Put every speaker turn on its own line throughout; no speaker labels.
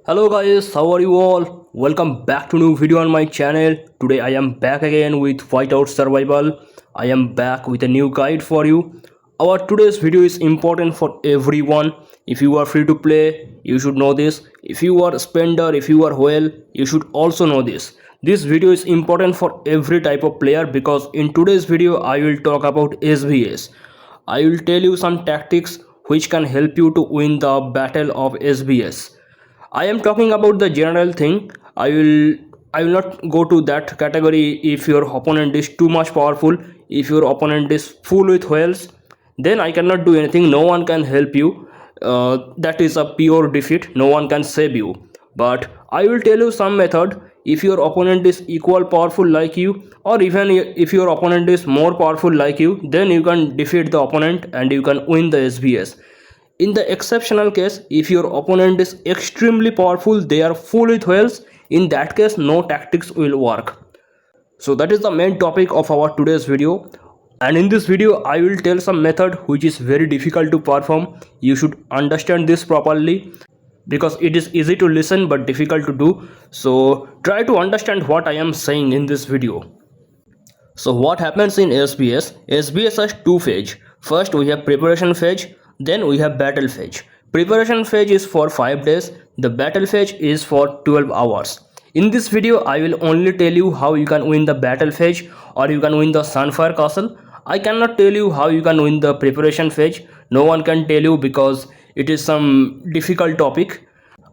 Hello guys, how are you all? Welcome back to new video on my channel. Today I am back again with Whiteout Survival. I am back with a new guide for you. Our today's video is important for everyone. If you are free to play, you should know this. If you are a spender, if you are whale, you should also know this. This video is important for every type of player because in today's video I will talk about SVS. I will tell you some tactics which can help you to win the battle of SVS. I am talking about the general thing. I will not go to that category. If your opponent is too much powerful, if your opponent is full with whales, then I cannot do anything. No one can help you. That is a pure defeat. No one can save you. But I will tell you some method. If your opponent is equal powerful like you, or even if your opponent is more powerful like you, then you can defeat the opponent and you can win the SVS. In the exceptional case, if your opponent is extremely powerful, they are full with whales, in that case no tactics will work. So that is the main topic of our today's video, and in this video I will tell some method which is very difficult to perform. You should understand this properly because it is easy to listen but difficult to do. So try to understand what I am saying in this video. So what happens in SVS? SVS has two phase. First we have preparation phase, then we have battle phase. Preparation phase is for 5 days. The battle phase is for 12 hours. In this video I will only tell you how you can win the battle phase or you can win the Sunfire castle. I cannot tell you how you can win the preparation phase. No one can tell you because it is some difficult topic.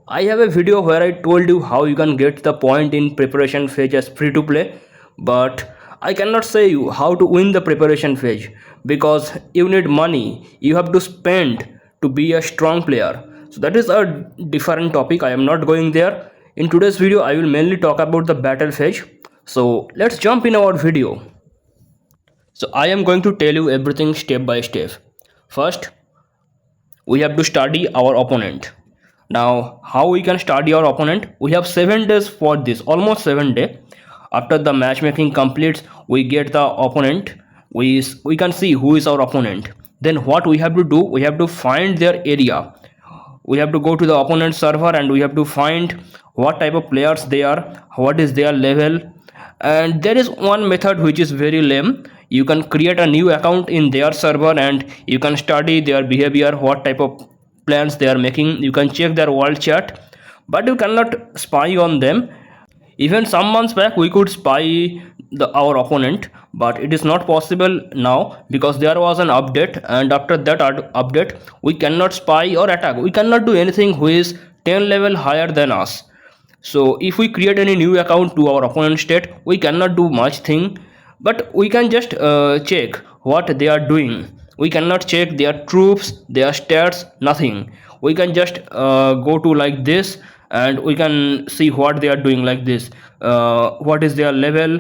I have a video where I told you how you can get the point in preparation phase as free to play, but I cannot say you how to win the preparation phase because you need money. You have to spend to be a strong player. So that is a different topic. I am not going there. In today's video I will mainly talk about the battle phase. So let's jump in our video. So I am going to tell you everything step by step. First, we have to study our opponent. Now how we can study our opponent? We have 7 days for this, almost 7 days. After the matchmaking completes, we get the opponent. We can see who is our opponent. Then what we have to do? We have to find their area. We have to go to the opponent server and we have to find what type of players they are, what is their level. And there is one method which is very lame. You can create a new account in their server and you can study their behavior, what type of plans they are making. You can check their world chat, but you cannot spy on them. Even some months back we could spy our opponent, but it is not possible now because there was an update, and after that update we cannot spy or attack. We cannot do anything who is 10 level higher than us. So if we create any new account to our opponent state, we cannot do much thing, but we can just check what they are doing. We cannot check their troops, their stats, nothing. We can just go to like this and we can see what they are doing like this. What is their level,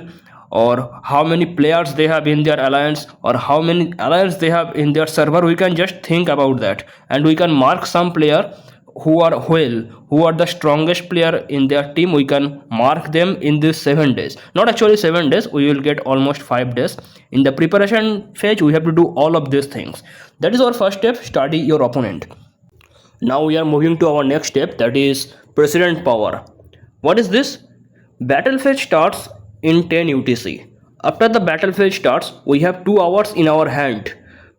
or how many players they have in their alliance, or how many alliance they have in their server. We can just think about that and we can mark some player who are whale, who are the strongest player in their team. We can mark them in this 7 days. Not actually 7 days, we will get almost 5 days. In the preparation phase we have to do all of these things. That is our first step, study your opponent. Now we are moving to our next step, that is president power. What is this? Battle phase starts in 10 UTC. After the battle phase starts, we have 2 hours in our hand,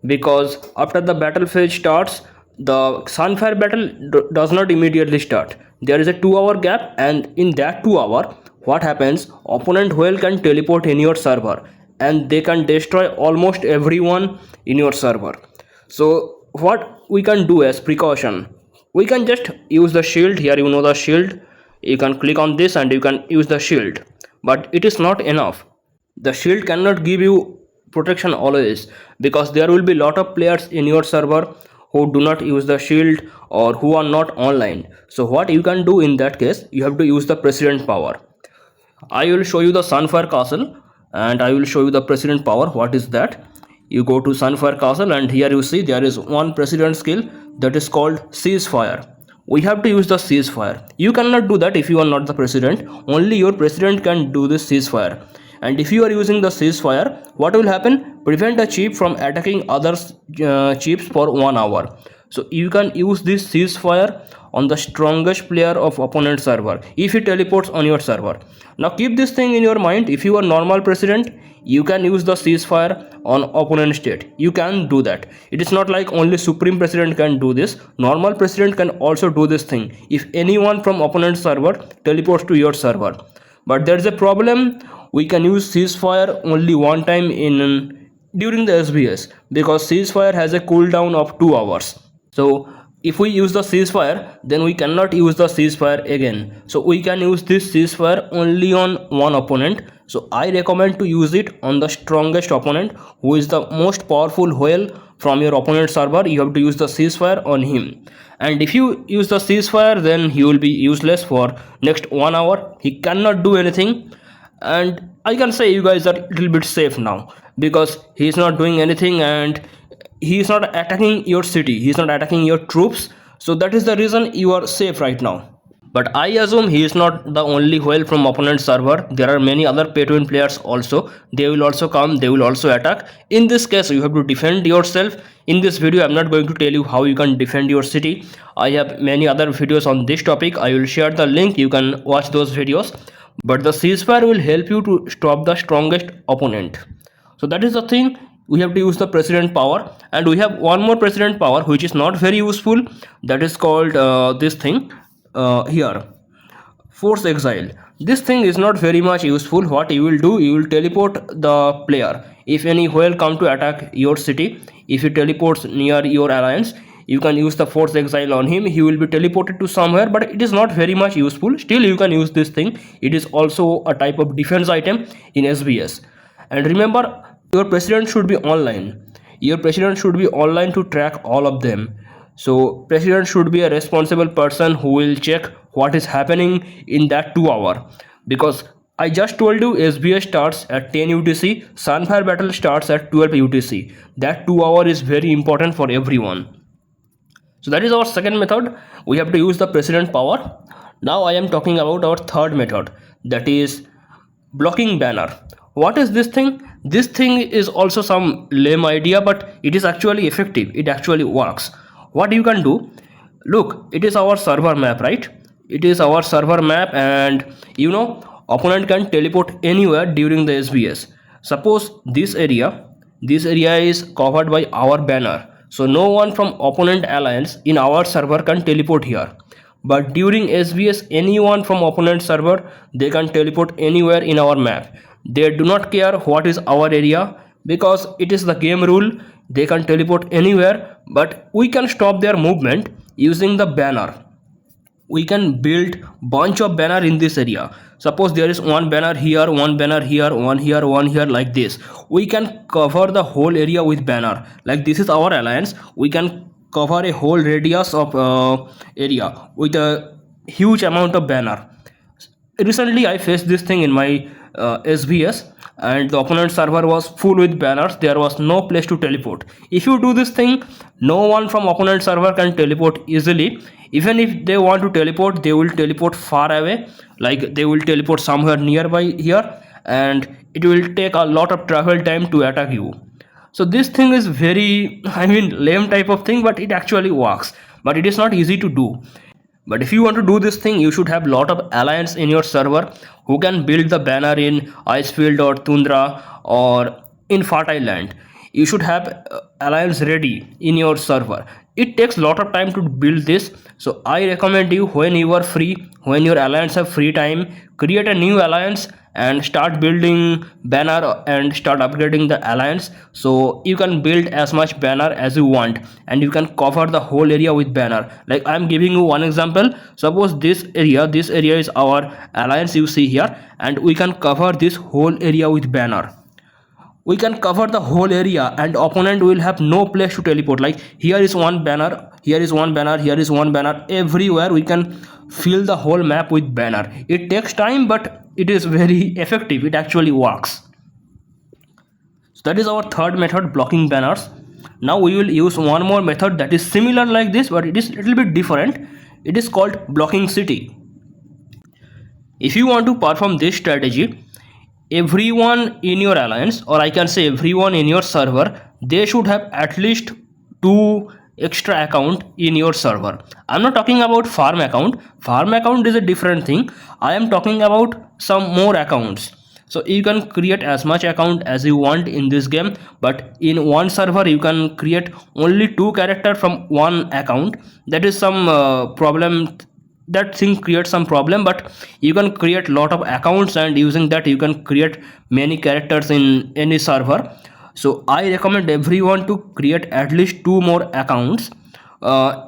because after the battle phase starts, the Sunfire battle does not immediately start. There is a 2-hour gap, and in that 2 hour, what happens? Opponent whale can teleport in your server and they can destroy almost everyone in your server. So what we can do as precaution? We can just use the shield. Here you know the shield. You can click on this and you can use the shield, but it is not enough. The shield cannot give you protection always, because there will be lot of players in your server who do not use the shield or who are not online. So what you can do in that case, you have to use the president power. I will show you the Sunfire castle and I will show you the president power. What is that? You go to Sunfire castle and here you see there is one president skill that is called ceasefire. We have to use the ceasefire. You cannot do that if you are not the president. Only your president can do this ceasefire. And if you are using the ceasefire, what will happen? Prevent a chip from attacking other chips for 1 hour. So you can use this ceasefire on the strongest player of opponent server if he teleports on your server. Now keep this thing in your mind. If you are normal president, you can use the ceasefire on opponent state. You can do that. It is not like only supreme president can do this. Normal president can also do this thing if anyone from opponent server teleports to your server. But there is a problem. We can use ceasefire only one time in during the SVS, because ceasefire has a cooldown of 2 hours. So if we use the ceasefire, then we cannot use the ceasefire again. So we can use this ceasefire only on one opponent. So I recommend to use it on the strongest opponent, who is the most powerful whale from your opponent server. You have to use the ceasefire on him. And if you use the ceasefire, then he will be useless for next 1 hour. He cannot do anything. And I can say you guys are a little bit safe now, because he is not doing anything and he is not attacking your city, he is not attacking your troops. So that is the reason you are safe right now. But I assume he is not the only whale from opponent server. There are many other pay to win players also. They will also come, they will also attack. In this case, you have to defend yourself. In this video, I'm not going to tell you how you can defend your city. I have many other videos on this topic. I will share the link, you can watch those videos. But the ceasefire will help you to stop the strongest opponent. So that is the thing. We have to use the president power, and we have one more president power which is not very useful. That is called this thing here, force exile. This thing is not very much useful. What you will do, you will teleport the player. If any whale come to attack your city, if he teleports near your alliance, you can use the force exile on him. He will be teleported to somewhere, but it is not very much useful. Still you can use this thing. It is also a type of defense item in SVS. And remember, your president should be online. Your president should be online to track all of them. So president should be a responsible person who will check what is happening in that 2 hour, because I just told you SVS starts at 10 UTC, Sunfire battle starts at 12 UTC. That 2 hour is very important for everyone. So that is our second method. We have to use the president power. Now I am talking about our third method, that is blocking banner. What is this thing? This thing is also some lame idea, but it is actually effective. It actually works. What you can do, look, it is our server map, right? It is our server map, and you know, opponent can teleport anywhere during the SVS. Suppose this area is covered by our banner. So no one from opponent alliance in our server can teleport here. But during SVS, anyone from opponent server, they can teleport anywhere in our map. They do not care what is our area, because it is the game rule. They can teleport anywhere, but we can stop their movement using the banner. We can build bunch of banner in this area. Suppose there is one banner here, one banner here, one here, one here, like this. We can cover the whole area with banner. Like this is our alliance. We can cover a whole radius of area with a huge amount of banner. Recently I faced this thing in my SVS, and the opponent server was full with banners. There was no place to teleport. If you do this thing, no one from opponent server can teleport easily. Even if they want to teleport, they will teleport far away, like they will teleport somewhere nearby here, and it will take a lot of travel time to attack you. So this thing is very, lame type of thing, but it actually works. But it is not easy to do. But if you want to do this thing, you should have lot of alliance in your server who can build the banner in Icefield or Tundra or in Fertile Land. You should have alliance ready in your server. It takes lot of time to build this. So I recommend you, when you are free, when your alliance have free time, create a new alliance and start building banner and start upgrading the alliance, so you can build as much banner as you want, and you can cover the whole area with banner. Like I'm giving you one example. Suppose this area is our alliance, you see here, and we can cover this whole area with banner. We can cover the whole area, and opponent will have no place to teleport. Like here is one banner, here is one banner, here is one banner. Everywhere we can fill the whole map with banner. It takes time, but it is very effective. It actually works. So that is our third method, blocking banners. Now we will use one more method that is similar like this, but it is a little bit different. It is called blocking city. If you want to perform this strategy, everyone in your alliance, or I can say everyone in your server, they should have at least 2 extra account in your server. I'm not talking about farm account. Farm account is a different thing. I am talking about some more accounts. So you can create as much account as you want in this game, but in one server you can create only 2 characters from one account. That is some problem. That thing creates some problem, but you can create lot of accounts, and using that you can create many characters in any server. So I recommend everyone to create at least 2 more accounts.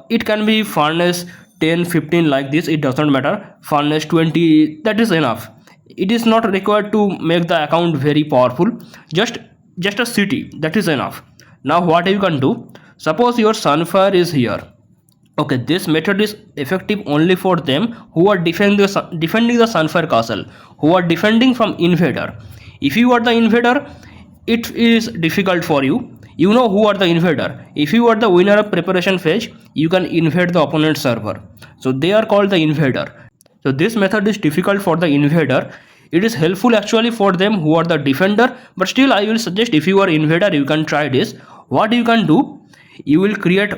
It can be furnace 10 15 like this, it doesn't matter. Furnace 20, that is enough. It is not required to make the account very powerful. Just a city, that is enough. Now what you can do, suppose your Sunfire is here. Okay, this method is effective only for them who are defending the Sunfire castle, who are defending from invader. If you are the invader, it is difficult for you. You know who are the invader. If you are the winner of preparation phase, you can invade the opponent server. So they are called the invader. So this method is difficult for the invader. It is helpful actually for them who are the defender, but still I will suggest if you are invader, you can try this. What you can do, you will create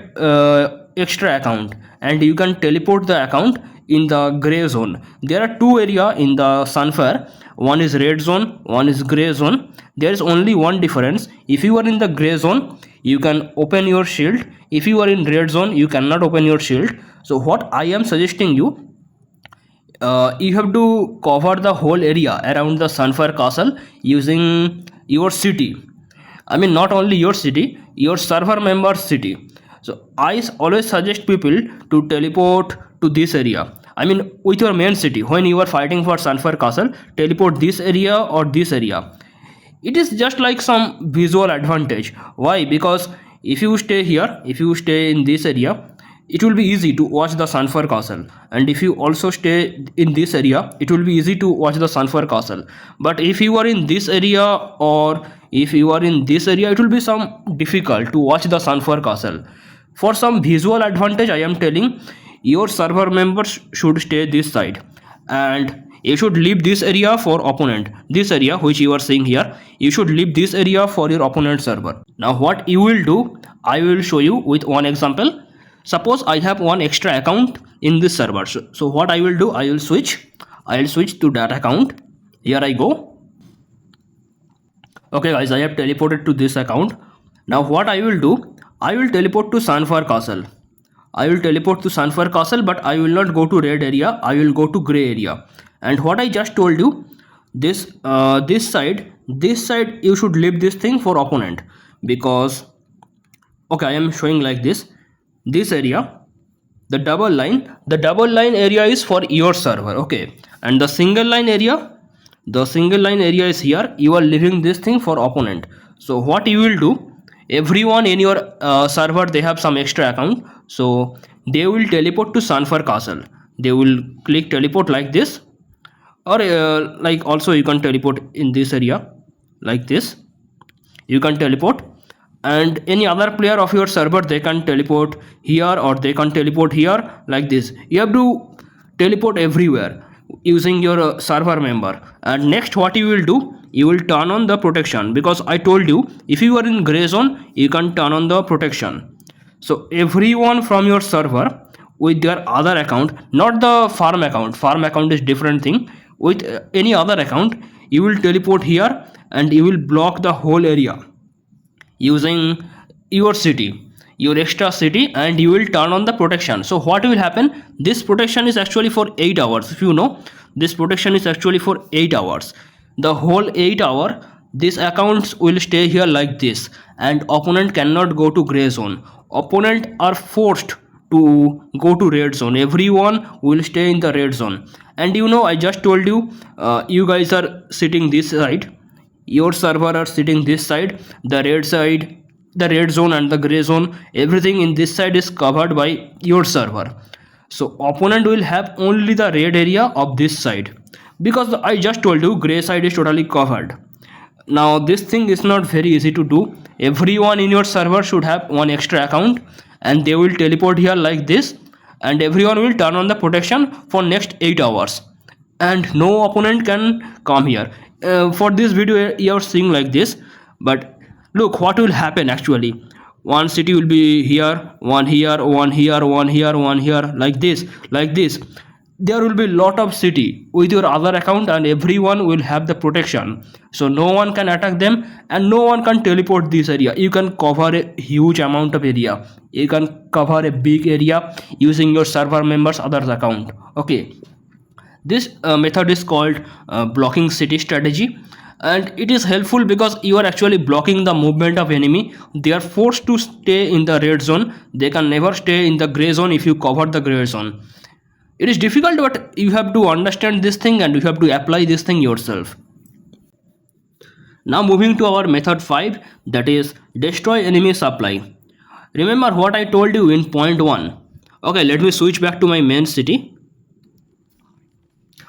extra account and you can teleport the account in the gray zone. There are 2 areas in the Sunfire. One is red zone, one is gray zone. There is only one difference. If you are in the gray zone, you can open your shield. If you are in red zone, you cannot open your shield. So what I am suggesting you, you have to cover the whole area around the Sunfire castle using your city. I mean, not only your city, your server member's city. So I always suggest people to teleport to this area. I mean, with your main city, when you are fighting for Sunfire castle, teleport this area or this area. It is just like some visual advantage. Why? Because if you stay here, if you stay in this area, it will be easy to watch the Sunfire castle, and if you also stay in this area, it will be easy to watch the Sunfire castle. But if you are in this area or if you are in this area, it will be some difficult to watch the Sunfire castle. For some visual advantage, I am telling your server members should stay this side, and you should leave this area for opponent. This area which you are seeing here, you should leave this area for your opponent server. Now what you will do, I will show you with one example. Suppose I have one extra account in this server. So what I will do, I will switch to that account. Here I go. Okay guys, I have teleported to this account. Now what I will do, I will teleport to Sunfire castle. I will teleport to Sunfire castle, but I will not go to red area, I will go to gray area. And what I just told you, this side you should leave this thing for opponent, because okay, I am showing like this area, the double line area is for your server. Okay, and the single line area is here. You are leaving this thing for opponent. So what you will do, everyone in your server, they have some extra account, so they will teleport to Sunfire castle. They will click teleport like this, or like also you can teleport in this area like this. You can teleport, and any other player of your server, they can teleport here or they can teleport here like this. You have to teleport everywhere using your server member. And next what you will do, you will turn on the protection, because I told you if you are in gray zone, you can turn on the protection. So everyone from your server with their other account, not the farm account is different thing, with any other account, you will teleport here and you will block the whole area using your city, your extra city, and you will turn on the protection. So what will happen, this protection is actually for 8 hours. If you know, this protection is actually for 8 hours. The whole 8 hour, these accounts will stay here like this, and opponent cannot go to gray zone. Opponent are forced to go to red zone. Everyone will stay in the red zone. And you know, I just told you, you guys are sitting this side, your server are sitting this side, the red side, the red zone and the gray zone, everything in this side is covered by your server. So opponent will have only the red area of this side, because I just told you gray side is totally covered. Now this thing is not very easy to do. Everyone in your server should have one extra account, and they will teleport here like this, and everyone will turn on the protection for next 8 hours, and no opponent can come here. For this video you are seeing like this, but look what will happen actually. one city will be here, one here, one here, one here, one here, like this, like this. There will be lot of city with your other account, and everyone will have the protection, so no one can attack them and no one can teleport this area. You can cover a huge amount of area, you can cover a big area using your server members others account. Okay, this method is called blocking city strategy, and it is helpful because you are actually blocking the movement of enemy. They are forced to stay in the red zone, they can never stay in the gray zone if you cover the gray zone. It is difficult, but you have to understand this thing and you have to apply this thing yourself. Now moving to our method 5, that is destroy enemy supply. Remember what I told you in point 1. Okay, let me switch back to my main city.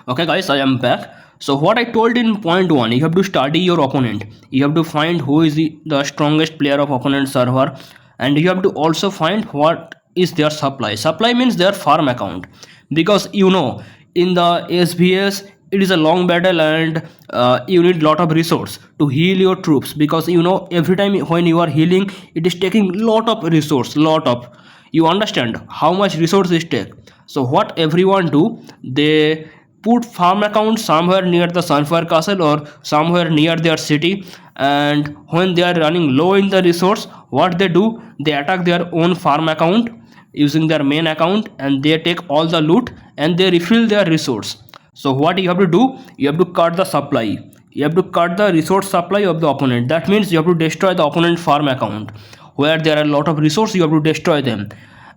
Okay guys, I am back. So what I told in point 1, you have to study your opponent, you have to find who is the strongest player of opponent server, and you have to also find what is their supply. Supply means their farm account, because you know in the SVS it is a long battle, and you need lot of resource to heal your troops, because you know every time when you are healing it is taking lot of resource, you understand how much resource it take. So what everyone do, they put farm account somewhere near the Sunfire castle or somewhere near their city, and when they are running low in the resource, what they do, they attack their own farm account using their main account, and they take all the loot and they refill their resource. So what you have to do, you have to cut the supply, you have to cut the resource supply of the opponent. That means you have to destroy the opponent farm account where there are a lot of resources, you have to destroy them.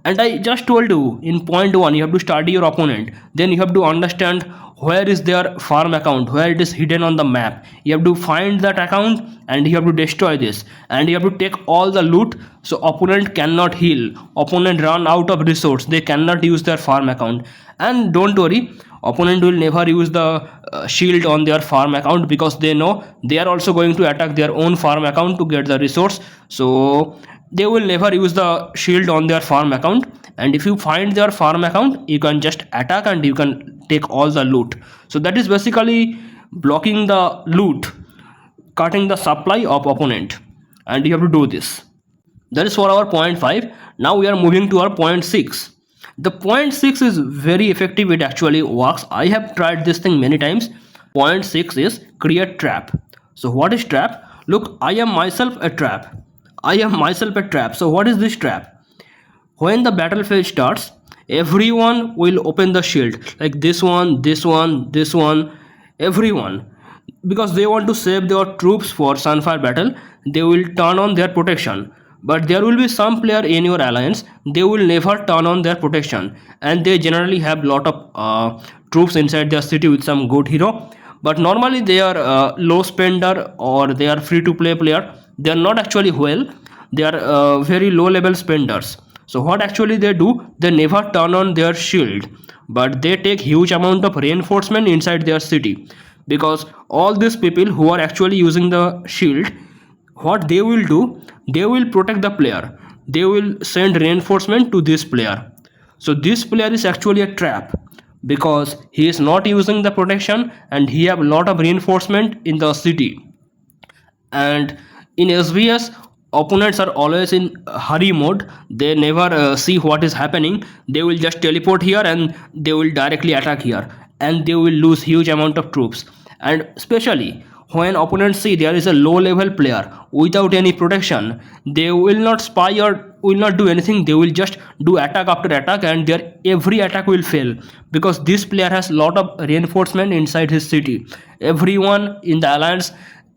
And I just told you in point 1, you have to study your opponent, then you have to understand where is their farm account, where it is hidden on the map. You have to find that account and you have to destroy this, and you have to take all the loot, so opponent cannot heal, opponent run out of resource, they cannot use their farm account. And don't worry, opponent will never use the shield on their farm account, because they know they are also going to attack their own farm account to get the resource, so they will never use the shield on their farm account. And if you find their farm account, you can just attack and you can take all the loot. So that is basically blocking the loot, cutting the supply of opponent, and you have to do this. That is for our point 5. Now we are moving to our point 6. The point 6 is very effective, it actually works. I have tried this thing many times. Point 6 is create trap. So what is trap? Look, I am myself a trap. I am myself a trap. So what is this trap? When the battlefield starts, everyone will open the shield, like this one, this one, this one, everyone, because they want to save their troops for Sunfire battle. They will turn on their protection, but there will be some player in your alliance, they will never turn on their protection, and they generally have lot of troops inside their city with some good hero, but normally they are low spender or they are free to play player. They are not actually well, they are very low level spenders. So what actually they do, they never turn on their shield, but they take huge amount of reinforcement inside their city, because all these people who are actually using the shield, what they will do, they will protect the player, they will send reinforcement to this player. So this player is actually a trap, because he is not using the protection and he have a lot of reinforcement in the city. And in SVS, opponents are always in hurry mode, they never see what is happening, they will just teleport here and they will directly attack here, and they will lose huge amount of troops. And especially when opponents see there is a low level player without any protection, they will not spy or will not do anything, they will just do attack after attack, and their every attack will fail, because this player has lot of reinforcement inside his city. Everyone in the alliance,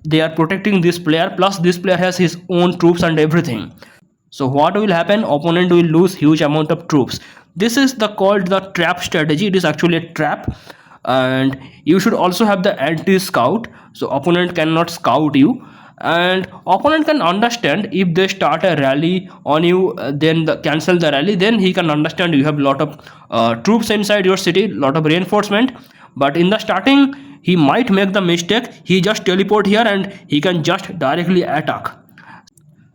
they are protecting this player, plus this player has his own troops and everything. So what will happen, opponent will lose huge amount of troops. This is the called the trap strategy, it is actually a trap. And you should also have the anti-scout, so opponent cannot scout you, and opponent can understand if they start a rally on you, then cancel the rally, then he can understand you have lot of troops inside your city, lot of reinforcement. But in the starting he might make the mistake, he just teleport here and he can just directly attack.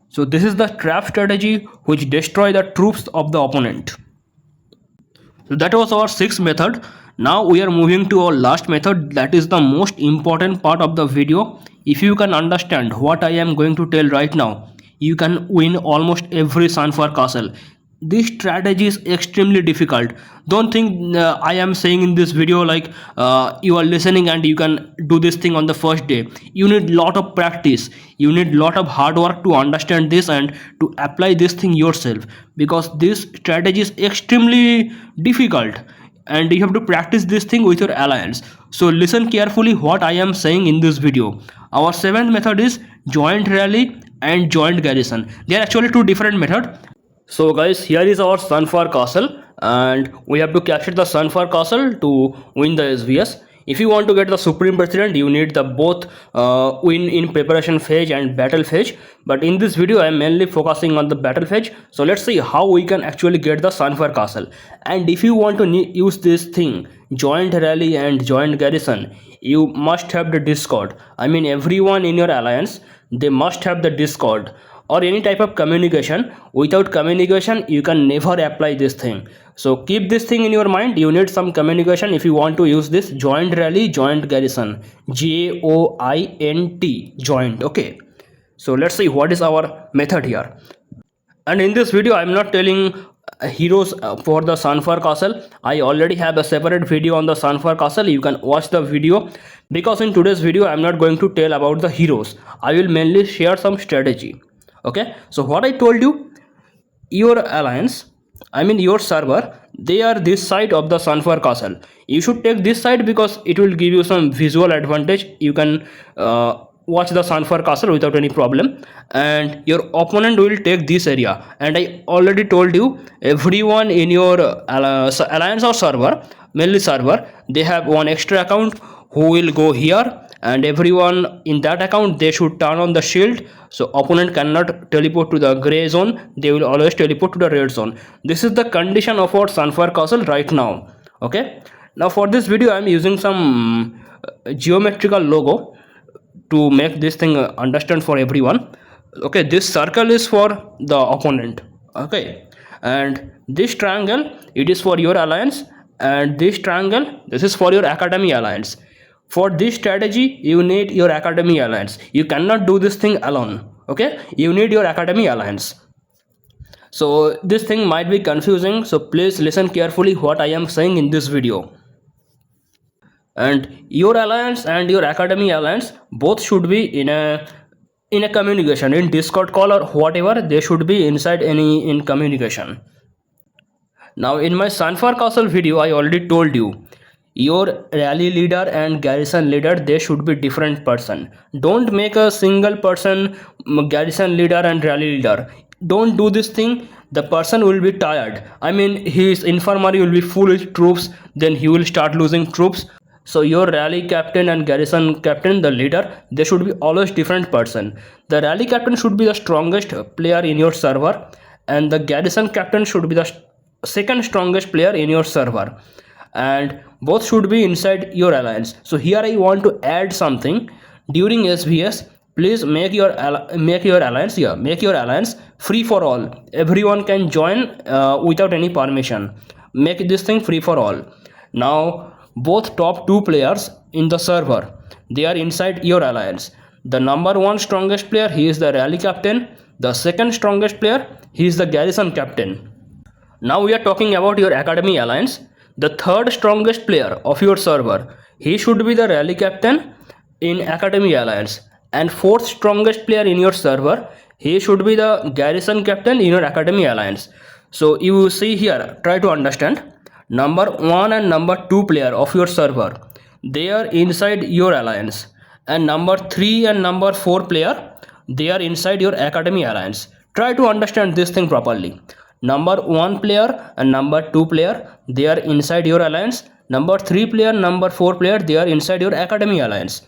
So this is the trap strategy which destroy the troops of the opponent. So that was our sixth method. Now we are moving to our last method, that is the most important part of the video. If you can understand what I am going to tell right now, you can win almost every Sunfire castle. This strategy is extremely difficult. Don't think I am saying in this video like you are listening and you can do this thing on the first day. You need lot of practice, you need lot of hard work to understand this and to apply this thing yourself, because this strategy is extremely difficult and you have to practice this thing with your alliance. So listen carefully what I am saying in this video. Our seventh method is joint rally and joint garrison. They are actually two different methods. So guys, here is our Sunfire castle and we have to capture the Sunfire castle to win the SVS. If you want to get the Supreme President, you need the both win in preparation phase and battle phase. But in this video, I am mainly focusing on the battle phase. So let's see how we can actually get the Sunfire castle. And if you want to use this thing, joint rally and joint garrison, you must have the Discord. I mean, everyone in your alliance, they must have the Discord or any type of communication. Without communication you can never apply this thing. So keep this thing in your mind. You need some communication if you want to use this joint rally joint garrison, JOINT, joint. Okay, so let's see what is our method here. And in this video I am not telling heroes for the Sunfire castle. I already have a separate video on the Sunfire castle. You can watch the video, because in today's video I am not going to tell about the heroes. I will mainly share some strategy. Okay, so what I told you, your alliance, I mean your server, they are this side of the Sunfire castle. You should take this side because it will give you some visual advantage. You can watch the Sunfire castle without any problem, and your opponent will take this area. And I already told you, everyone in your alliance or server, mainly server, they have one extra account who will go here, and everyone in that account, they should turn on the shield, so opponent cannot teleport to the gray zone. They will always teleport to the red zone. This is the condition of our Sunfire castle right now. Okay, now for this video I am using some geometrical logo to make this thing understand for everyone. Okay, this circle is for the opponent. Okay, and this triangle, it is for your alliance, and this triangle, this is for your academy alliance. For this strategy you need your academy alliance. You cannot do this thing alone. Okay, you need your academy alliance. So this thing might be confusing, so please listen carefully what I am saying in this video. And your alliance and your academy alliance both should be in a communication, in Discord call or whatever. They should be inside in communication. Now in my Sunfire castle video I already told you, your rally leader and garrison leader, they should be different person. Don't make a single person garrison leader and rally leader. Don't do this thing. The person will be tired. I mean, his infirmary will be full with troops, then he will start losing troops. So your rally captain and garrison captain, the leader, they should be always different person. The rally captain should be the strongest player in your server, and the garrison captain should be the second strongest player in your server, and both should be inside your alliance. So here I want to add something. During SVS, please make your alliance here, make your alliance free for all. Everyone can join without any permission. Make this thing free for all. Now both top two players in the server, they are inside your alliance. The number one strongest player, he is the rally captain. The second strongest player, he is the garrison captain. Now we are talking about your academy alliance. The third strongest player of your server, he should be the rally captain in academy alliance, and fourth strongest player in your server, he should be the garrison captain in your academy alliance. So you see here, try to understand. Number 1 and number 2 player of your server, they are inside your alliance, and number 3 and number 4 player, they are inside your academy alliance. Try to understand this thing properly. Number 1 player and number 2 player, they are inside your alliance. Number 3 player, number 4 player, they are inside your academy alliance.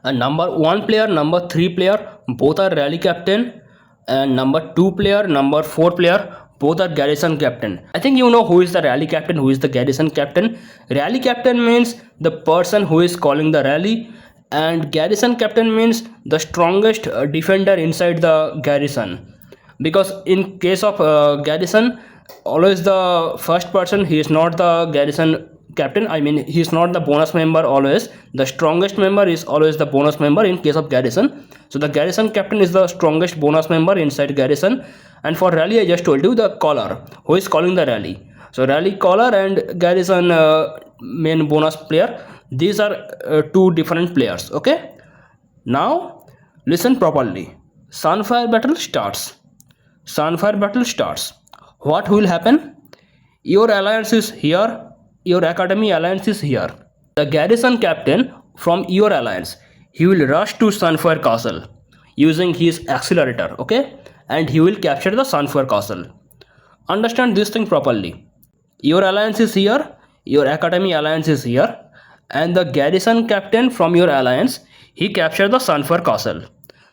And number 1 player, number 3 player, both are rally captain, and number 2 player, number 4 player, both are garrison captain. I think you know who is the rally captain, who is the garrison captain. Rally captain means the person who is calling the rally, and garrison captain means the strongest defender inside the garrison. Because in case of garrison, always the first person, he is not the garrison captain, I mean he is not the bonus member always. The strongest member is always the bonus member in case of garrison. So the garrison captain is the strongest bonus member inside garrison. And for rally, I just told you the caller who is calling the rally. So rally caller and garrison main bonus player, these are two different players. Okay, now listen properly. Sunfire battle starts. Sunfire battle starts. What will happen? Your alliance is here, your academy alliance is here. The garrison captain from your alliance, he will rush to Sunfire castle using his accelerator, okay, and he will capture the Sunfire castle. Understand this thing properly. Your alliance is here, your academy alliance is here, and the garrison captain from your alliance, he captured the Sunfire castle.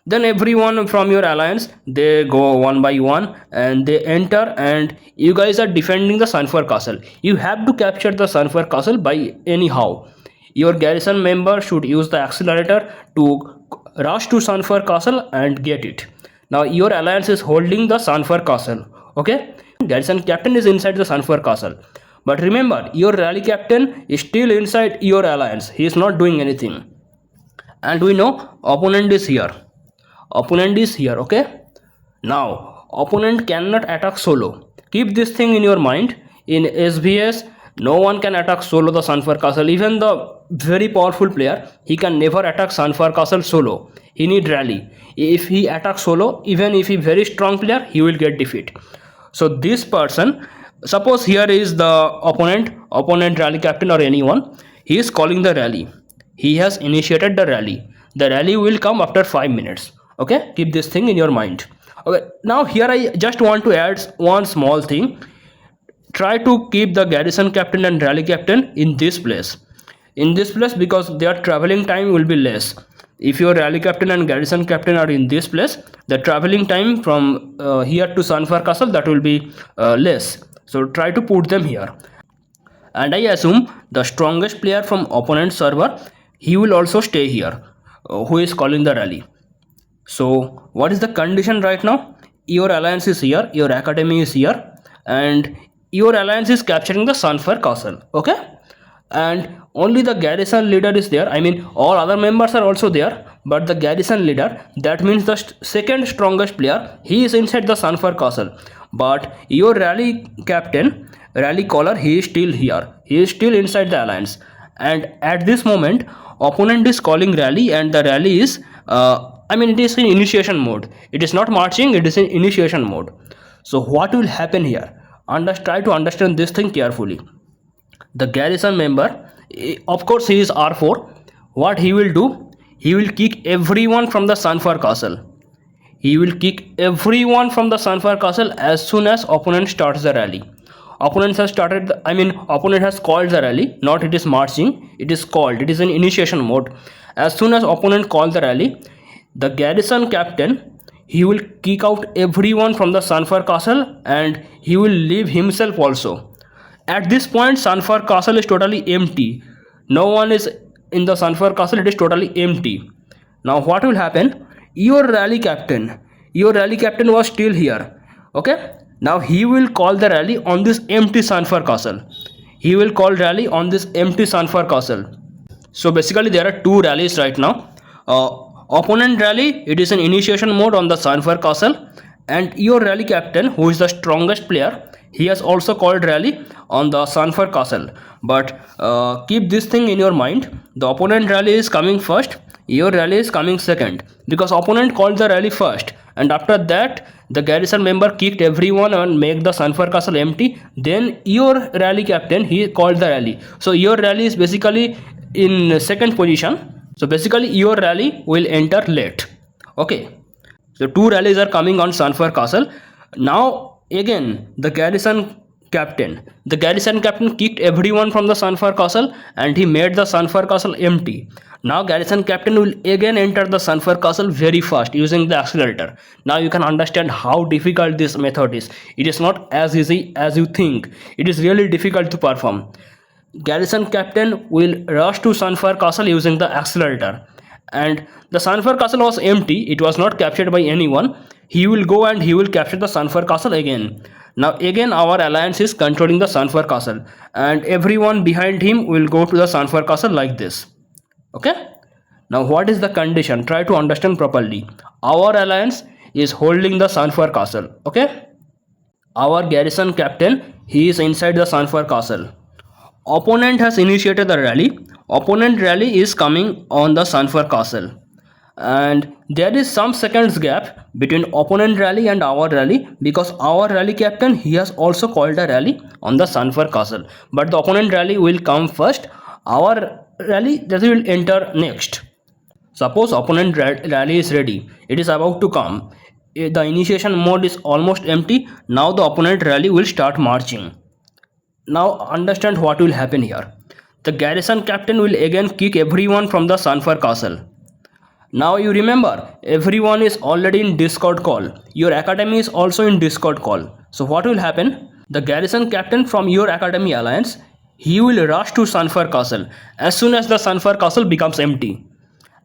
Then everyone from your alliance, they go one by one and they enter, and you guys are defending the Sunfire castle. You have to capture the Sunfire castle by anyhow. Your garrison member should use the accelerator to rush to Sunfire castle and get it. Now your alliance is holding the Sunfire castle. Okay, garrison captain is inside the Sunfire castle. But remember, your rally captain is still inside your alliance. He is not doing anything. And we know opponent is here. Opponent is here. Okay, now opponent cannot attack solo. Keep this thing in your mind. In SVS, no one can attack solo the Sunfire castle. Even the very powerful player, he can never attack Sunfire castle solo. He need rally. If he attacks solo, even if he very strong player, he will get defeat. So this person, suppose here is the opponent rally captain or anyone, he is calling the rally. He has initiated the rally. The rally will come after 5 minutes. Okay, keep this thing in your mind. Okay, now here I just want to add one small thing. Try to keep the garrison captain and rally captain in this place. In this place, because their traveling time will be less. If your rally captain and garrison captain are in this place, the traveling time from here to Sunfire castle, that will be less. So try to put them here. And I assume the strongest player from opponent server, he will also stay here, who is calling the rally. So what is the condition right now? Your alliance is here, your academy is here, and your alliance is capturing the Sunfire castle. Okay, and only the garrison leader is there. I mean all other members are also there, but the garrison leader, that means the second strongest player, he is inside the Sunfire castle. But your rally captain, rally caller, he is still here, he is still inside the alliance. And at this moment, opponent is calling rally, and the rally is it is in initiation mode. It is not marching, it is in initiation mode. So what will happen here? Try to understand this thing carefully. The garrison member, of course he is R4. What he will do? He will kick everyone from the Sunfire castle. He will kick everyone from the Sunfire castle as soon as opponent starts the rally. Opponent has started, opponent has called the rally, not it is marching, it is called, it is in initiation mode. As soon as opponent called the rally, the garrison captain, he will kick out everyone from the Sunfire castle, and he will leave himself also. At this point, Sunfire castle is totally empty. No one is in the Sunfire castle, it is totally empty. Now what will happen? Your rally captain was still here. Okay, now he will call the rally on this empty Sunfire castle. He will call rally on this empty Sunfire castle. So basically there are two rallies right now. Opponent rally, it is in initiation mode on the Sunfire castle, and your rally captain, who is the strongest player, he has also called rally on the Sunfire castle. But keep this thing in your mind. The opponent rally is coming first, your rally is coming second, because opponent called the rally first, and after that the garrison member kicked everyone and make the Sunfire castle empty. Then your rally captain, he called the rally. So your rally is basically in second position. So basically your rally will enter late. Okay, so two rallies are coming on Sunfire castle. Now again the garrison captain kicked everyone from the Sunfire castle, and he made the Sunfire castle empty. Now garrison captain will again enter the Sunfire castle very fast using the accelerator. Now you can understand how difficult this method is. It is not as easy as you think. It is really difficult to perform. Garrison captain will rush to Sunfire castle using the accelerator, and the Sunfire castle was empty, it was not captured by anyone. He will go and he will capture the Sunfire castle again. Now again our alliance is controlling the Sunfire castle, and everyone behind him will go to the Sunfire castle like this. Okay. Now what is the condition? Try to understand properly. Our alliance is holding the Sunfire castle. Okay. Our garrison captain, he is inside the Sunfire castle. Opponent has initiated the rally. Opponent rally is coming on the Sunfire castle, and there is some seconds gap between opponent rally and our rally, because our rally captain, he has also called a rally on the Sunfire castle, but the opponent rally will come first. Our rally that will enter next. Suppose opponent rally is ready, it is about to come. The initiation mode is almost empty. Now the opponent rally will start marching. Now understand what will happen here. The garrison captain will again kick everyone from the Sunfire castle. Now you remember, everyone is already in Discord call. Your academy is also in Discord call. So what will happen? The garrison captain from your academy alliance, he will rush to Sunfire castle as soon as the Sunfire castle becomes empty.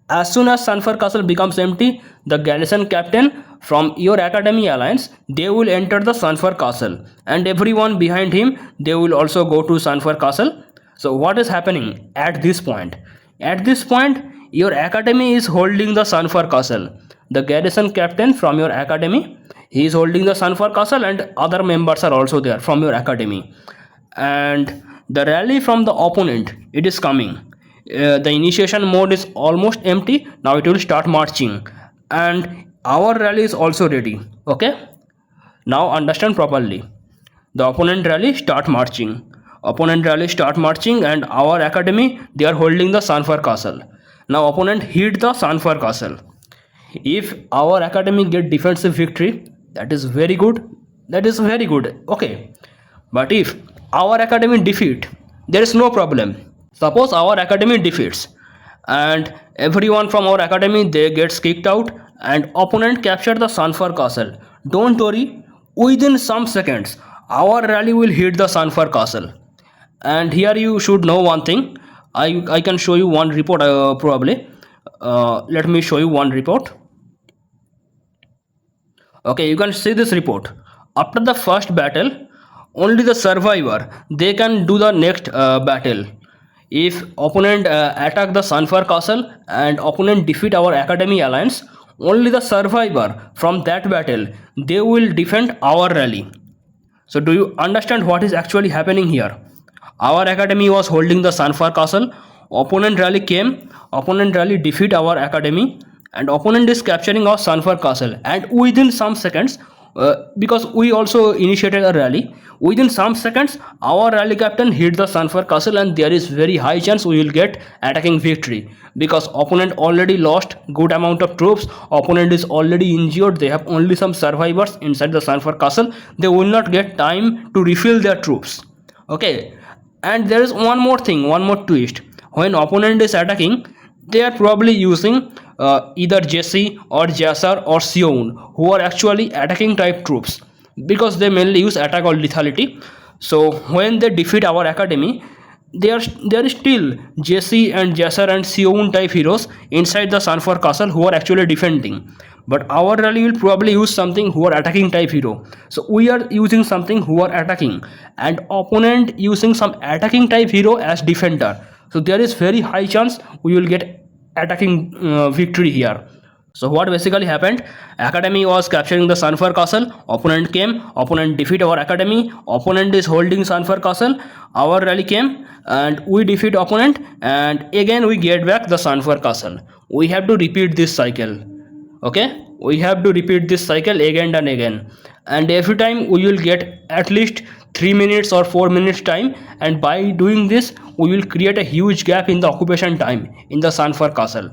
As soon as Sunfire castle becomes empty, the garrison captain from your academy alliance, they will enter the Sunfire castle, and everyone behind him, they will also go to Sunfire castle. So what is happening at this point? At this point, your academy is holding the Sunfire castle. The garrison captain from your academy, he is holding the Sunfire castle, and other members are also there from your academy. And the rally from the opponent, it is coming. The initiation mode is almost empty. Now it will start marching, and our rally is also ready. Okay. Now understand properly. The opponent rally start marching. Opponent rally start marching, and our academy, they are holding the Sunfire castle. Now opponent hit the Sunfire castle. If our academy get defensive victory, that is very good. That is very good. Okay. But if our academy defeat, there is no problem. Suppose our academy defeats, and everyone from our academy, they gets kicked out, and opponent capture the Sunfire castle. Don't worry, within some seconds our rally will hit the Sunfire castle. And here you should know one thing. I can show you one report probably. Let me show you one report. Okay, you can see this report. After the first battle, only the survivor, they can do the next battle. If opponent attack the Sunfire castle and opponent defeat our academy alliance, only the survivor from that battle, they will defend our rally. So do you understand what is actually happening here? Our academy was holding the Sunfire castle. Opponent rally came. Opponent rally defeat our academy, and opponent is capturing our Sunfire castle. And within some seconds, because we also initiated a rally, within some seconds our rally captain hit the Sunfire castle, and there is very high chance we will get attacking victory, because opponent already lost good amount of troops. Opponent is already injured. They have only some survivors inside the Sunfire castle. They will not get time to refill their troops. Okay. And there is one more thing, one more twist. When opponent is attacking, they are probably using either Jesse or Jasser or Sion, who are actually attacking type troops, because they mainly use attack or lethality. So when they defeat our academy, there is still Jesse and Jasser and Sion type heroes inside the Sunfire castle who are actually defending. But our rally will probably use something who are attacking type hero. So we are using something who are attacking, and opponent using some attacking type hero as defender. So there is very high chance we will get attacking victory here. So what basically happened? Academy was capturing the Sunfire castle. Opponent came. Opponent defeat our academy. Opponent is holding Sunfire castle. Our rally came, and we defeat opponent, and again we get back the Sunfire castle. We have to repeat this cycle. Okay, we have to repeat this cycle again and again, and every time we will get at least 3 minutes or 4 minutes time, and by doing this we will create a huge gap in the occupation time in the Sunfire castle.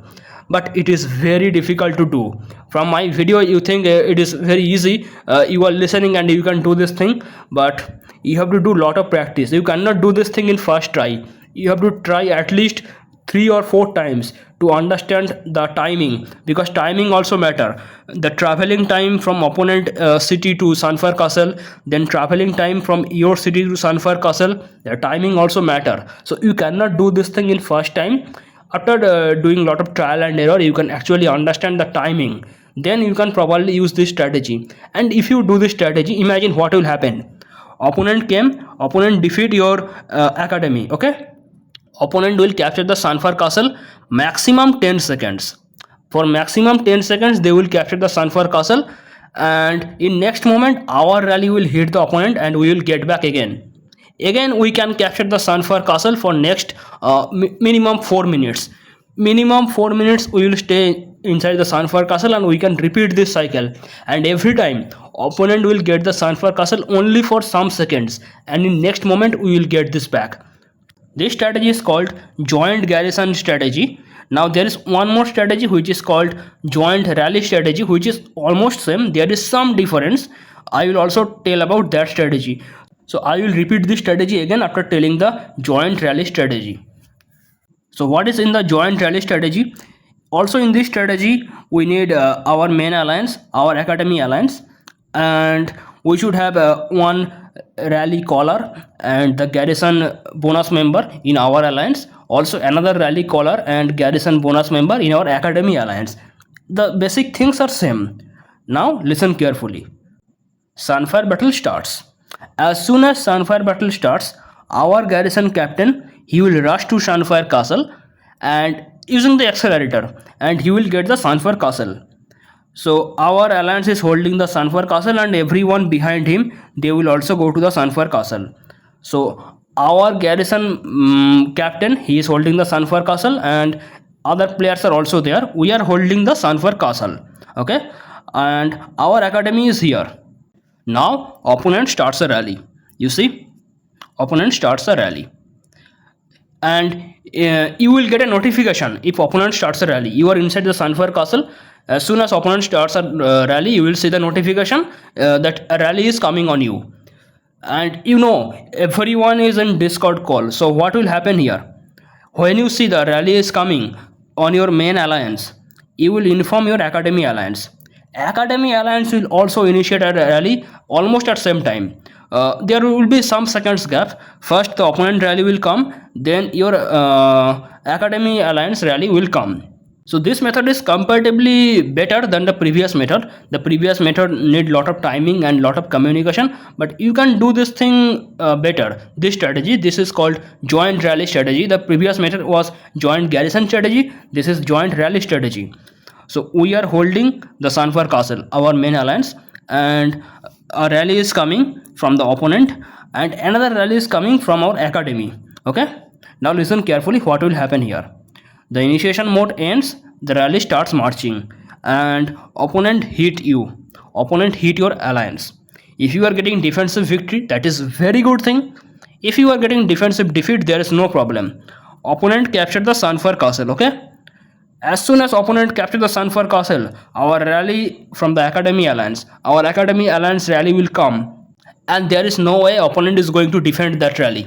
But it is very difficult to do. From my video you think it is very easy. You are listening and you can do this thing, but you have to do lot of practice. You cannot do this thing in first try. You have to try at least 3 or 4 times to understand the timing, because timing also matter. The traveling time from opponent city to Sunfire castle, then traveling time from your city to Sunfire castle, the timing also matter. So you cannot do this thing in first time. After doing lot of trial and error, you can actually understand the timing, then you can probably use this strategy. And if you do this strategy, imagine what will happen. Opponent defeat your academy, okay? Opponent will capture the Sunfire castle maximum 10 seconds. For maximum 10 seconds they will capture the Sunfire castle, and in next moment our rally will hit the opponent and we will get back again. We can capture the Sunfire castle for next minimum 4 minutes. Minimum 4 minutes we will stay inside the Sunfire castle and we can repeat this cycle, and every time opponent will get the Sunfire castle only for some seconds, and in next moment we will get this back. This strategy is called joint garrison strategy. Now there is one more strategy which is called joint rally strategy, which is almost same. There is some difference. I will also tell about that strategy. So I will repeat this strategy again after telling the joint rally strategy. So what is in the joint rally strategy? Also in this strategy we need our main alliance, our academy alliance, and we should have one rally caller and the garrison bonus member in our alliance, also another rally caller and garrison bonus member in our academy alliance. The basic things are same. Now listen carefully. Sunfire battle starts. As soon as Sunfire battle starts, our garrison captain, he will rush to Sunfire castle and using the accelerator, and he will get the Sunfire castle. So our alliance is holding the Sunfire castle, and everyone behind him, they will also go to the Sunfire castle. So our garrison captain, he is holding the Sunfire castle, and other players are also there. We are holding the Sunfire castle, okay, and our academy is here. Now opponent starts a rally. You see, opponent starts a rally, and you will get a notification if opponent starts a rally. You are inside the Sunfire castle. As soon as opponent starts a rally, you will see the notification that a rally is coming on you. And you know, everyone is in Discord call. So what will happen here? When you see the rally is coming on your main alliance, you will inform your academy alliance. Academy alliance will also initiate a rally almost at same time. There will be some seconds gap. First the opponent rally will come, then your academy alliance rally will come. So this method is comparatively better than the previous method. The previous method need lot of timing and lot of communication, but you can do this thing better. This strategy, this is called joint rally strategy. The previous method was joint garrison strategy. This is joint rally strategy. So we are holding the Sunfire castle, our main alliance, and a rally is coming from the opponent and another rally is coming from our academy. Okay, now listen carefully what will happen here. The initiation mode ends, the rally starts marching, and opponent hit you. Opponent hit your alliance. If you are getting defensive victory, that is very good thing. If you are getting defensive defeat, there is no problem. Opponent captured the Sunfire castle, okay? As soon as opponent captured the Sunfire castle, our rally from the academy alliance, our academy alliance rally will come, and there is no way opponent is going to defend that rally.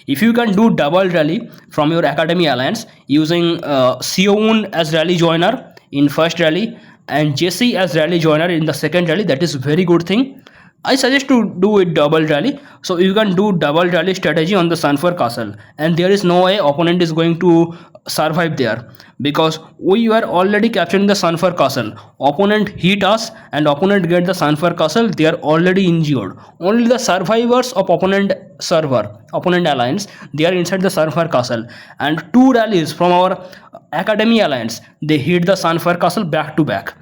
If you can do double rally from your academy alliance using Sion as rally joiner in first rally and Jesse as rally joiner in the second rally, that is very good thing. I suggest to do it double rally. So you can do double rally strategy on the Sunfire castle, and there is no way opponent is going to survive there, because we were already capturing the Sunfire castle. Opponent hit us and opponent get the Sunfire castle. They are already injured. Only the survivors of opponent server, opponent alliance, they are inside the Sunfire castle, and two rallies from our academy alliance, they hit the Sunfire castle back to back.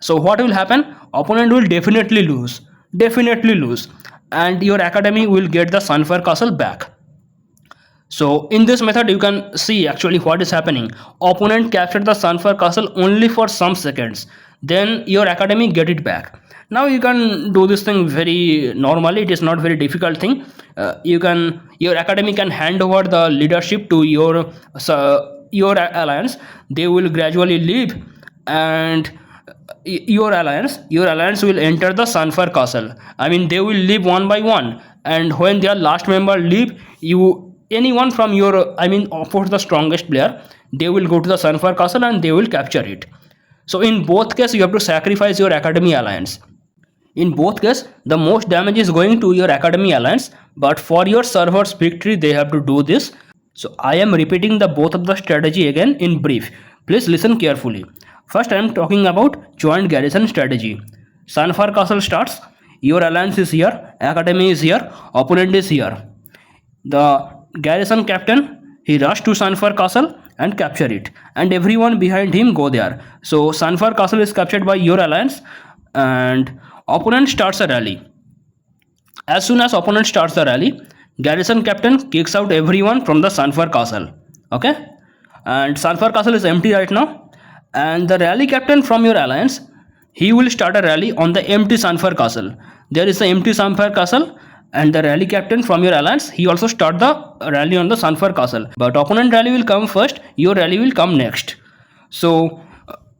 So what will happen? Opponent will definitely lose, and your academy will get the Sunfire castle back. So in this method you can see actually what is happening. Opponent captured the Sunfire castle only for some seconds, then your academy get it back. Now you can do this thing very normally. It is not very difficult thing. Your academy can hand over the leadership to your alliance. They will gradually leave, and your alliance will enter the Sunfire castle. I mean, they will leave one by one, and when their last member leave, anyone from your, of course the strongest player, they will go to the Sunfire castle and they will capture it. So in both cases you have to sacrifice your academy alliance. In both cases the most damage is going to your academy alliance, but for your server's victory they have to do this. So I am repeating the both of the strategy again in brief. Please listen carefully. First, I am talking about joint garrison strategy. Sunfire Castle starts. Your alliance is here, academy is here, opponent is here. The garrison captain, he rushed to Sunfire Castle and capture it, and everyone behind him go there. So Sunfire Castle is captured by your alliance, and opponent starts a rally. As soon as opponent starts the rally, garrison captain kicks out everyone from the Sunfire Castle. Okay, and Sunfire Castle is empty right now, and the rally captain from your alliance, he will start a rally on the empty Sunfire Castle. There is an empty Sunfire Castle, and the rally captain from your alliance, he also start the rally on the Sunfire Castle. But opponent rally will come first, your rally will come next. So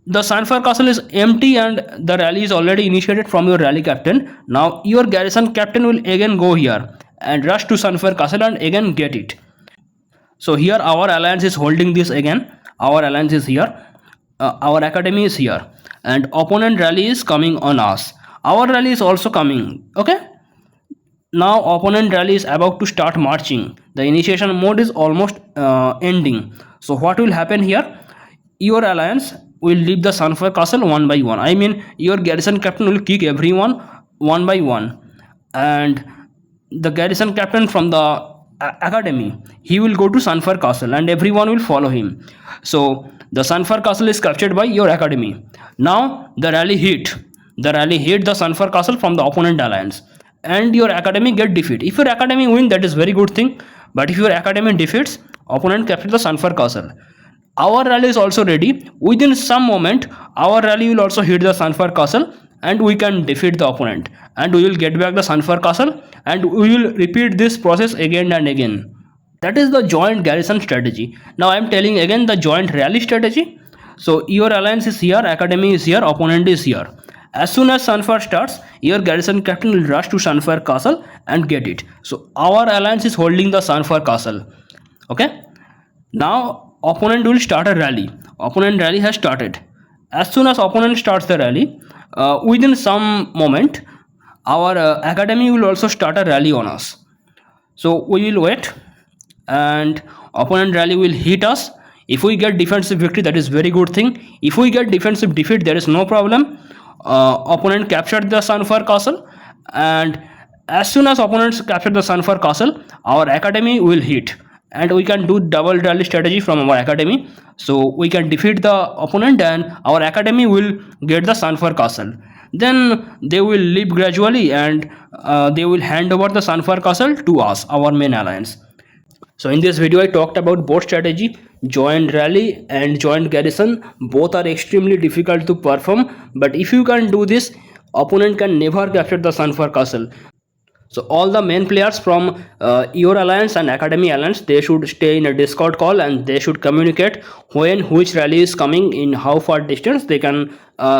the Sunfire Castle is empty and the rally is already initiated from your rally captain. Now your garrison captain will again go here and rush to Sunfire Castle and again get it. So here our alliance is holding this again. Our alliance is here. Our academy is here. And opponent rally is coming on us. Our rally is also coming. Okay. Now opponent rally is about to start marching. The initiation mode is almost ending. So what will happen here? Your alliance will leave the Sunfire Castle one by one. I mean, your garrison captain will kick everyone one by one, and the garrison captain from the academy, he will go to Sunfire Castle, and everyone will follow him. So the Sunfire Castle is captured by your academy. Now the rally hit. The rally hit the Sunfire Castle from the opponent alliance, and your academy get defeat. If your academy win, that is very good thing. But if your academy defeats, opponent captures the Sunfire Castle. Our rally is also ready. Within some moment, our rally will also hit the Sunfire Castle, and we can defeat the opponent, and we will get back the Sunfire Castle, and we will repeat this process again and again. That is the joint garrison strategy. Now I am telling again the joint rally strategy. So your alliance is here, academy is here, opponent is here. As soon as Sunfire starts, your garrison captain will rush to Sunfire Castle and get it. So our alliance is holding the Sunfire Castle. Okay. Now opponent will start a rally. Opponent rally has started. As soon as opponent starts the rally, within some moment, our academy will also start a rally on us. So we will wait, and opponent rally will hit us. If we get defensive victory, that is very good thing. If we get defensive defeat, there is no problem. Opponent captured the Sunfire Castle, and as soon as opponents capture the Sunfire Castle, our academy will hit, and we can do double rally strategy from our academy. So we can defeat the opponent, and our academy will get the Sunfire Castle. Then they will leave gradually, and they will hand over the Sunfire Castle to us, our main alliance. So in this video I talked about both strategy, joint rally and joint garrison. Both are extremely difficult to perform, but if you can do this, opponent can never capture the Sunfire Castle. So all the main players from your alliance and academy alliance, they should stay in a Discord call, and they should communicate when which rally is coming, in how far distance they can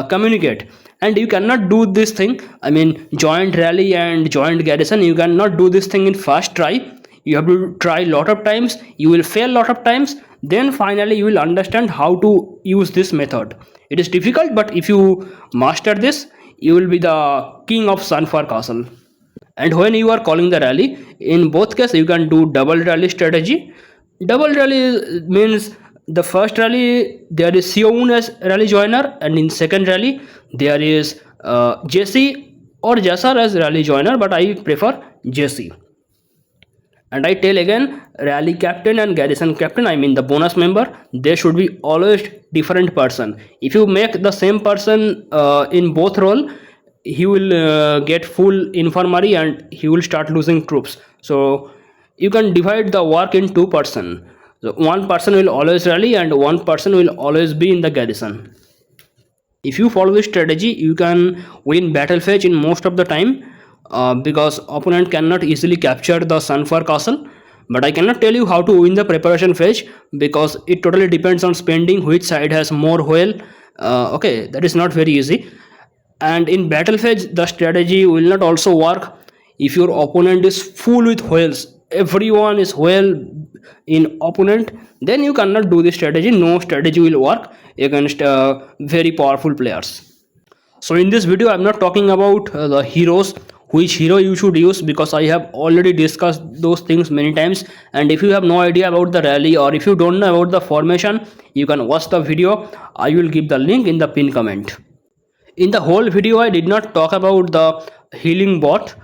communicate. And you cannot do this thing, I mean joint rally and joint garrison, you cannot do this thing in first try. You have to try lot of times, you will fail lot of times, then finally you will understand how to use this method. It is difficult, but if you master this, you will be the king of Sunfire Castle. And when you are calling the rally, in both cases you can do double rally strategy. Double rally means the first rally there is Sion as rally joiner, and in second rally there is Jesse or Jasser as rally joiner, but I prefer Jesse. And I tell again, rally captain and garrison captain, I mean the bonus member, they should be always different person. If you make the same person in both role, he will get full infirmary and he will start losing troops. So you can divide the work in two person. So one person will always rally and one person will always be in the garrison. If you follow this strategy, you can win battle phase in most of the time, because opponent cannot easily capture the Sunfire Castle. But I cannot tell you how to win the preparation phase, because it totally depends on spending which side has more whale. Okay, that is not very easy. And in battle phase, the strategy will not also work if your opponent is full with whales. Everyone is whale in opponent, then you cannot do this strategy. No strategy will work against very powerful players. So in this video, I'm not talking about the heroes which hero you should use, because I have already discussed those things many times. And if you have no idea about the rally, or if you don't know about the formation, you can watch the video. I will give the link in the pin comment. In the whole video I did not talk about the healing bot,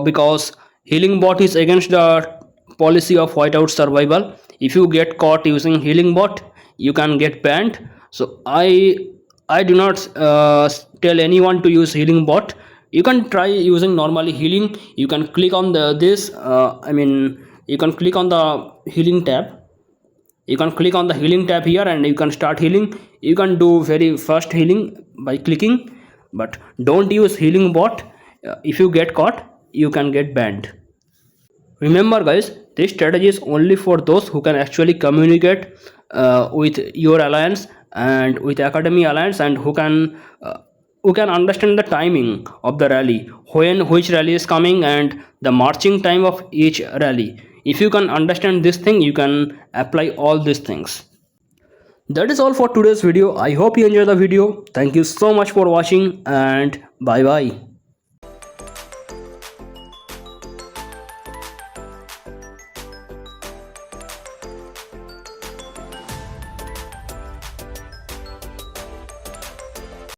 because healing bot is against the policy of Whiteout Survival. If you get caught using healing bot, you can get banned. So I do not tell anyone to use healing bot. You can try using normally healing. You can click on you can click on the healing tab. You can click on the healing tab here and you can start healing. You can do very fast healing by clicking, but don't use healing bot. If you get caught, you can get banned. Remember guys, this strategy is only for those who can actually communicate with your alliance and with academy alliance, and who can understand the timing of the rally, when which rally is coming, and the marching time of each rally. If you can understand this thing, you can apply all these things. That is all for today's video. I hope you enjoyed the video. Thank you so much for watching, and bye bye.